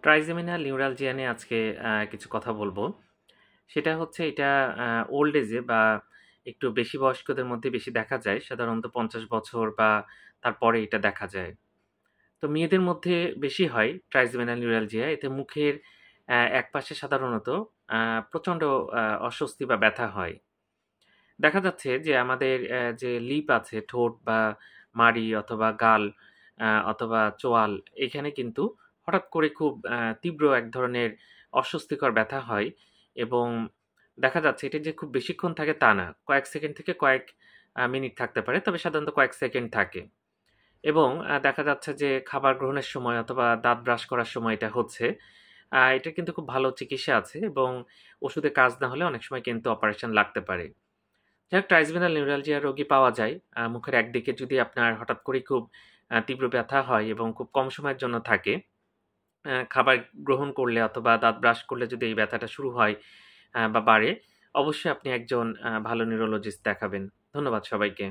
Trigeminal neuralgia নিয়ে আজকে কিছু কথা বলবো। সেটা হচ্ছে এটা ওল্ড এজে বা একটু বেশি বয়স্কদের মধ্যে বেশি দেখা যায়। সাধারণত ৫০ বছর বা তারপরে এটা দেখা যায়। তো মেয়েদের মধ্যে বেশি হয় ট্রাইজেমিনাল নিউরালজিয়া। এতে মুখের একপাশে সাধারণত আ প্রচণ্ড অস্বস্তি বা ব্যথা হয়। দেখা যাচ্ছে যে আমাদের যে লিপ আছে, ঠোঁট বা মাড়ি অথবা গাল অথবা চোয়াল, এখানে কিন্তু হঠাৎ করে খুব তীব্র এক ধরনের অস্বস্তিকর ব্যথা হয় এবং দেখা যাচ্ছে এটা যে খুব বেশিক্ষণ থাকে তা না। কয়েক সেকেন্ড থেকে কয়েক মিনিট থাকতে পারে। তবে সাধারণত কয়েক সেকেন্ড থাকে এবং দেখা যাচ্ছে যে খাবার গ্রহণের সময় অথবা দাঁত ব্রাশ করার সময় এটা হচ্ছে। এটার কিন্তু খুব ভালো চিকিৎসা আছে এবং ওষুধে কাজ না হলে অনেক সময় কিন্তু অপারেশন লাগতে পারে। যাই হোক, ট্রাইজেমিনাল নিউরালজিয়া রোগী পাওয়া যায়। মুখের একদিকে যদি আপনার হঠাৎ করেই খুব তীব্র ব্যথা হয় এবং খুব কম সময়ের জন্য থাকে, খাবার গ্রহণ করলে অথবা দাঁত ব্রাশ করলে যদি এই ব্যথাটা শুরু হয় বা বাড়ে, অবশ্যই আপনি একজন ভালো নিউরোলজিস্ট দেখাবেন। ধন্যবাদ সবাইকে।